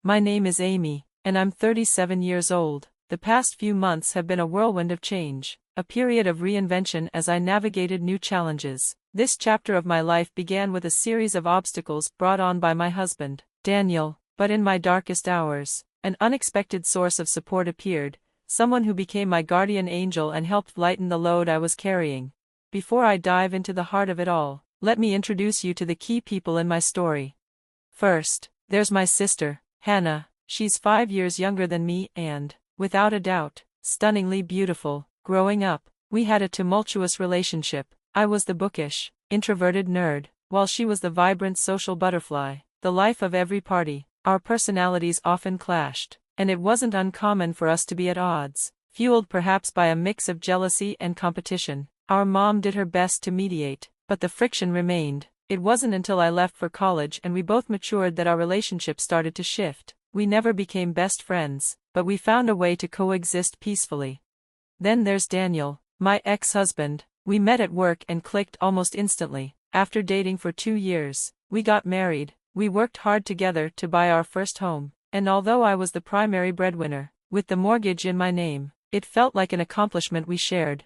My name is Amy, and I'm 37 years old. The past few months have been a whirlwind of change, a period of reinvention as I navigated new challenges. This chapter of my life began with a series of obstacles brought on by my husband, Daniel, but in my darkest hours, an unexpected source of support appeared, someone who became my guardian angel and helped lighten the load I was carrying. Before I dive into the heart of it all, let me introduce you to the key people in my story. First, there's my sister, Hannah. She's 5 years younger than me and, without a doubt, stunningly beautiful. Growing up, we had a tumultuous relationship. I was the bookish, introverted nerd, while she was the vibrant social butterfly, the life of every party. Our personalities often clashed, and it wasn't uncommon for us to be at odds, fueled perhaps by a mix of jealousy and competition. Our mom did her best to mediate, but the friction remained. It wasn't until I left for college and we both matured that our relationship started to shift. We never became best friends, but we found a way to coexist peacefully. Then there's Daniel, my ex-husband. We met at work and clicked almost instantly. After dating for 2 years, we got married. We worked hard together to buy our first home, and although I was the primary breadwinner, with the mortgage in my name, it felt like an accomplishment we shared.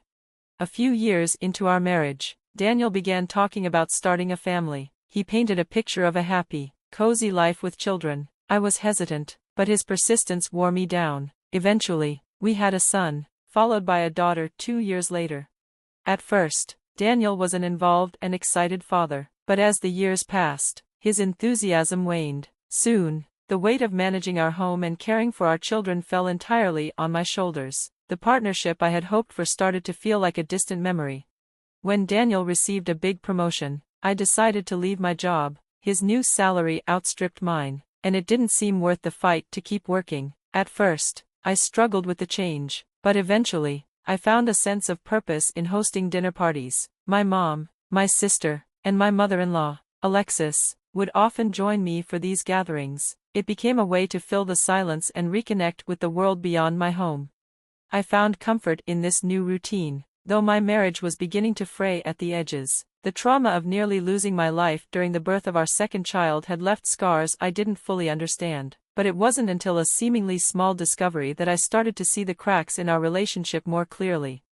A few years into our marriage, Daniel began talking about starting a family. He painted a picture of a happy, cozy life with children. I was hesitant, but his persistence wore me down. Eventually, we had a son, followed by a daughter 2 years later. At first, Daniel was an involved and excited father, but as the years passed, his enthusiasm waned. Soon, the weight of managing our home and caring for our children fell entirely on my shoulders. The partnership I had hoped for started to feel like a distant memory. When Daniel received a big promotion, I decided to leave my job. His new salary outstripped mine, and it didn't seem worth the fight to keep working. At first, I struggled with the change, but eventually, I found a sense of purpose in hosting dinner parties. My mom, my sister, and my mother-in-law, Alexis, would often join me for these gatherings. It became a way to fill the silence and reconnect with the world beyond my home. I found comfort in this new routine, though my marriage was beginning to fray at the edges. The trauma of nearly losing my life during the birth of our second child had left scars I didn't fully understand, but it wasn't until a seemingly small discovery that I started to see the cracks in our relationship more clearly.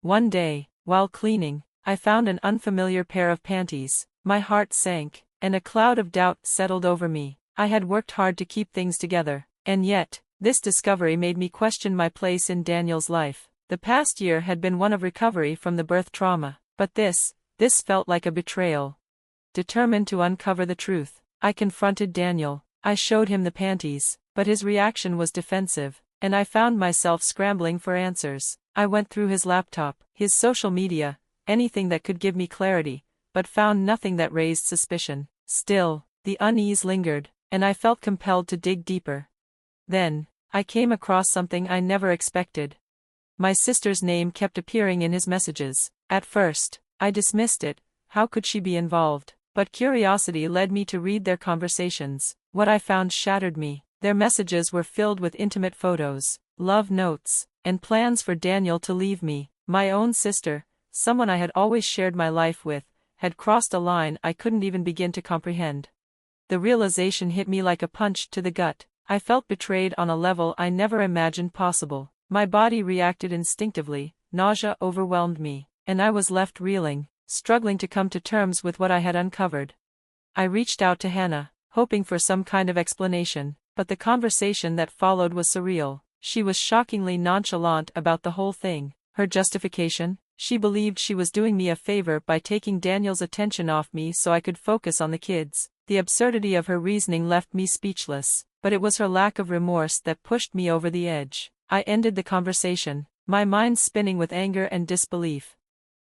One day, while cleaning, I found an unfamiliar pair of panties. My heart sank, and a cloud of doubt settled over me. I had worked hard to keep things together, and yet, this discovery made me question my place in Daniel's life. The past year had been one of recovery from the birth trauma, but this felt like a betrayal. Determined to uncover the truth, I confronted Daniel. I showed him the panties, but his reaction was defensive, and I found myself scrambling for answers. I went through his laptop, his social media, anything that could give me clarity, but found nothing that raised suspicion. Still, the unease lingered, and I felt compelled to dig deeper. Then, I came across something I never expected. My sister's name kept appearing in his messages. At first, I dismissed it. How could she be involved? But curiosity led me to read their conversations. What I found shattered me. Their messages were filled with intimate photos, love notes, and plans for Daniel to leave me. My own sister, someone I had always shared my life with, had crossed a line I couldn't even begin to comprehend. The realization hit me like a punch to the gut. I felt betrayed on a level I never imagined possible. My body reacted instinctively, nausea overwhelmed me, and I was left reeling, struggling to come to terms with what I had uncovered. I reached out to Hannah, hoping for some kind of explanation, but the conversation that followed was surreal. She was shockingly nonchalant about the whole thing. Her justification? She believed she was doing me a favor by taking Daniel's attention off me so I could focus on the kids. The absurdity of her reasoning left me speechless, but it was her lack of remorse that pushed me over the edge. I ended the conversation, my mind spinning with anger and disbelief.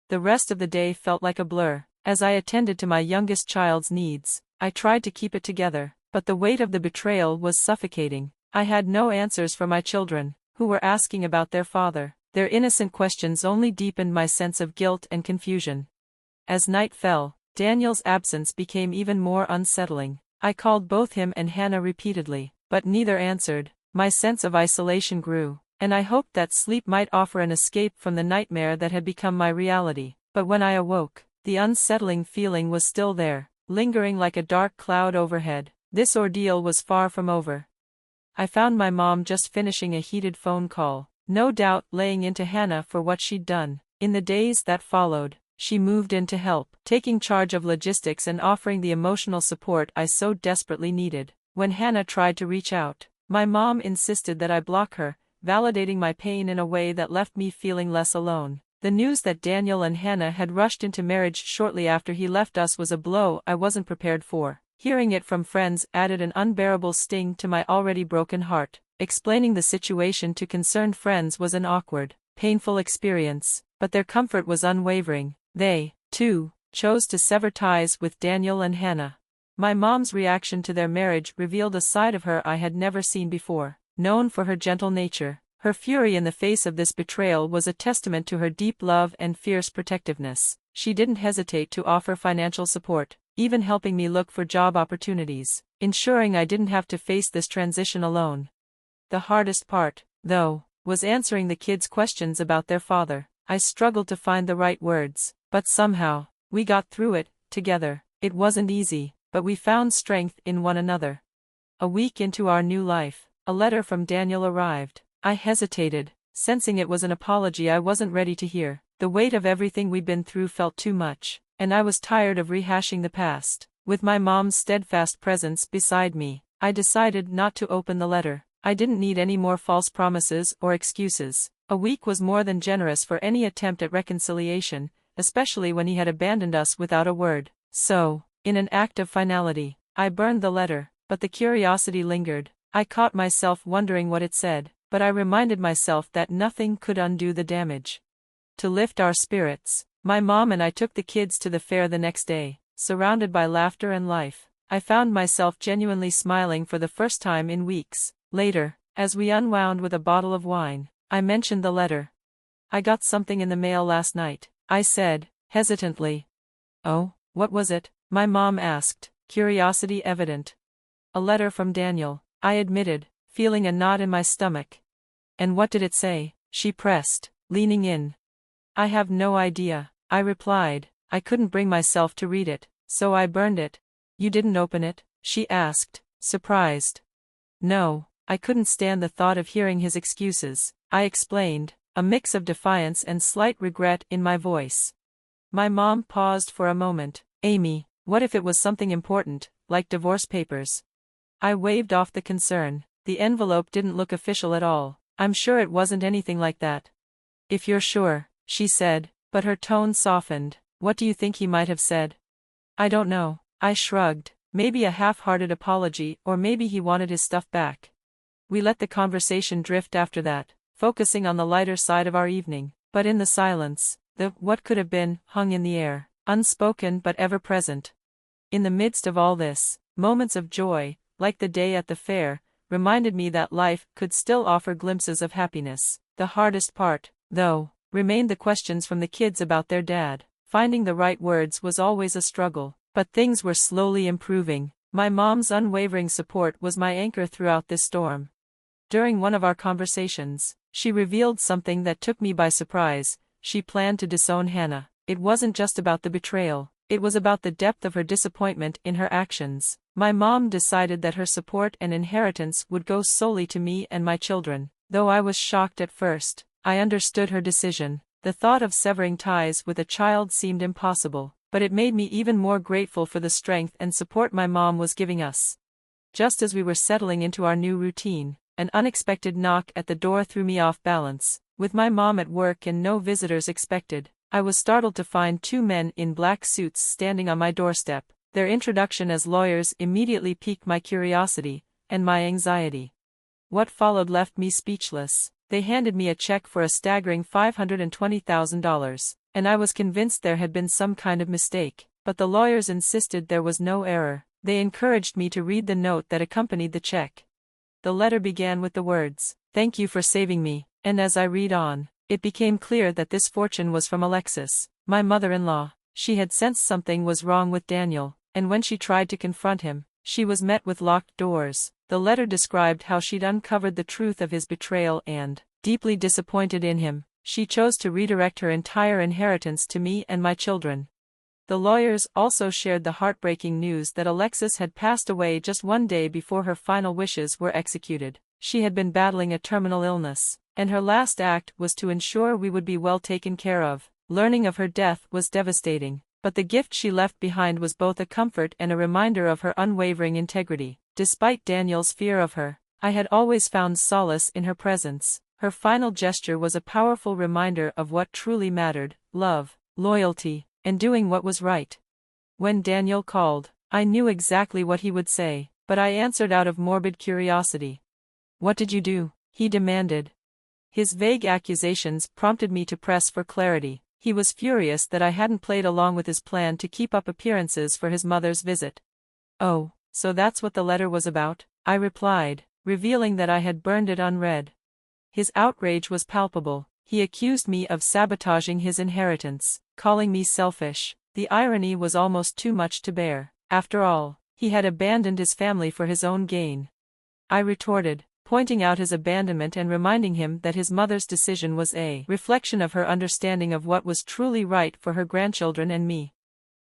The rest of the day felt like a blur. As I attended to my youngest child's needs, I tried to keep it together, but the weight of the betrayal was suffocating. I had no answers for my children, who were asking about their father. Their innocent questions only deepened my sense of guilt and confusion. As night fell, Daniel's absence became even more unsettling. I called both him and Hannah repeatedly, but neither answered. My sense of isolation grew, and I hoped that sleep might offer an escape from the nightmare that had become my reality. But when I awoke, the unsettling feeling was still there, lingering like a dark cloud overhead. This ordeal was far from over. I found my mom just finishing a heated phone call, no doubt laying into Hannah for what she'd done. In the days that followed, she moved in to help, taking charge of logistics and offering the emotional support I so desperately needed. When Hannah tried to reach out, my mom insisted that I block her, validating my pain in a way that left me feeling less alone. The news that Daniel and Hannah had rushed into marriage shortly after he left us was a blow I wasn't prepared for. Hearing it from friends added an unbearable sting to my already broken heart. Explaining the situation to concerned friends was an awkward, painful experience, but their comfort was unwavering. They, too, chose to sever ties with Daniel and Hannah. My mom's reaction to their marriage revealed a side of her I had never seen before. Known for her gentle nature, her fury in the face of this betrayal was a testament to her deep love and fierce protectiveness. She didn't hesitate to offer financial support, even helping me look for job opportunities, ensuring I didn't have to face this transition alone. The hardest part, though, was answering the kids' questions about their father. I struggled to find the right words, but somehow, we got through it, together. It wasn't easy, but we found strength in one another. A week into our new life, a letter from Daniel arrived. I hesitated, sensing it was an apology I wasn't ready to hear. The weight of everything we'd been through felt too much, and I was tired of rehashing the past. With my mom's steadfast presence beside me, I decided not to open the letter. I didn't need any more false promises or excuses. A week was more than generous for any attempt at reconciliation, especially when he had abandoned us without a word. So, in an act of finality, I burned the letter, but the curiosity lingered. I caught myself wondering what it said, but I reminded myself that nothing could undo the damage. To lift our spirits, my mom and I took the kids to the fair the next day. Surrounded by laughter and life, I found myself genuinely smiling for the first time in weeks. Later, as we unwound with a bottle of wine, I mentioned the letter. "I got something in the mail last night," I said, hesitantly. "Oh, what was it?" my mom asked, curiosity evident. "A letter from Daniel," I admitted, feeling a knot in my stomach. "And what did it say?" she pressed, leaning in. "I have no idea," I replied. "I couldn't bring myself to read it, so I burned it." "You didn't open it?" she asked, surprised. "No, I couldn't stand the thought of hearing his excuses," I explained, a mix of defiance and slight regret in my voice. My mom paused for a moment. "Amy, what if it was something important, like divorce papers?" I waved off the concern. The envelope didn't look official at all. "I'm sure it wasn't anything like that." "If you're sure," she said, but her tone softened. "What do you think he might have said?" "I don't know," I shrugged. "Maybe a half-hearted apology, or maybe he wanted his stuff back." We let the conversation drift after that, focusing on the lighter side of our evening. But in the silence, the "what could have been" hung in the air, unspoken but ever present. In the midst of all this, moments of joy, like the day at the fair, reminded me that life could still offer glimpses of happiness. The hardest part, though, remained the questions from the kids about their dad. Finding the right words was always a struggle, but things were slowly improving. My mom's unwavering support was my anchor throughout this storm. During one of our conversations, she revealed something that took me by surprise. She planned to disown Hannah. It wasn't just about the betrayal, it was about the depth of her disappointment in her actions. My mom decided that her support and inheritance would go solely to me and my children. Though I was shocked at first, I understood her decision. The thought of severing ties with a child seemed impossible, but it made me even more grateful for the strength and support my mom was giving us. Just as we were settling into our new routine, an unexpected knock at the door threw me off balance. With my mom at work and no visitors expected, I was startled to find two men in black suits standing on my doorstep. Their introduction as lawyers immediately piqued my curiosity and my anxiety. What followed left me speechless. They handed me a check for a staggering $520,000, and I was convinced there had been some kind of mistake, but the lawyers insisted there was no error. They encouraged me to read the note that accompanied the check. The letter began with the words, "Thank you for saving me," and as I read on, it became clear that this fortune was from Alexis, my mother-in-law. She had sensed something was wrong with Daniel, and when she tried to confront him, she was met with locked doors. The letter described how she'd uncovered the truth of his betrayal and, deeply disappointed in him, she chose to redirect her entire inheritance to me and my children. The lawyers also shared the heartbreaking news that Alexis had passed away just one day before her final wishes were executed. She had been battling a terminal illness, and her last act was to ensure we would be well taken care of. Learning of her death was devastating, but the gift she left behind was both a comfort and a reminder of her unwavering integrity. Despite Daniel's fear of her, I had always found solace in her presence. Her final gesture was a powerful reminder of what truly mattered: love, loyalty, and doing what was right. When Daniel called, I knew exactly what he would say, but I answered out of morbid curiosity. "What did you do?" he demanded. His vague accusations prompted me to press for clarity. He was furious that I hadn't played along with his plan to keep up appearances for his mother's visit. "Oh, so that's what the letter was about?" I replied, revealing that I had burned it unread. His outrage was palpable. He accused me of sabotaging his inheritance, calling me selfish. The irony was almost too much to bear. After all, he had abandoned his family for his own gain. I retorted, pointing out his abandonment and reminding him that his mother's decision was a reflection of her understanding of what was truly right for her grandchildren and me.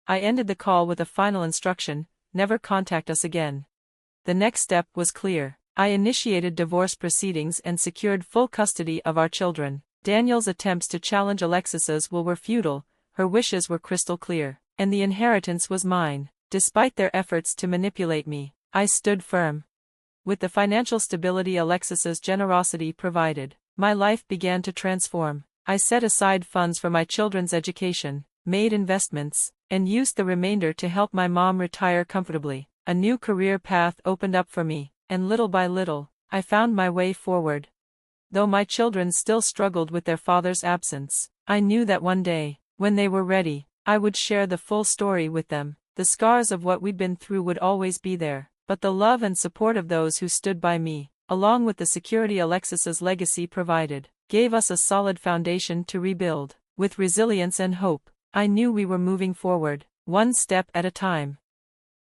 I ended the call with a final instruction: never contact us again. The next step was clear. I initiated divorce proceedings and secured full custody of our children. Daniel's attempts to challenge Alexis's will were futile. Her wishes were crystal clear, and the inheritance was mine. Despite their efforts to manipulate me, I stood firm. With the financial stability Alexis's generosity provided, my life began to transform. I set aside funds for my children's education, made investments, and used the remainder to help my mom retire comfortably. A new career path opened up for me, and little by little, I found my way forward. Though my children still struggled with their father's absence, I knew that one day, when they were ready, I would share the full story with them. The scars of what we'd been through would always be there, but the love and support of those who stood by me, along with the security Alexis's legacy provided, gave us a solid foundation to rebuild. With resilience and hope, I knew we were moving forward, one step at a time.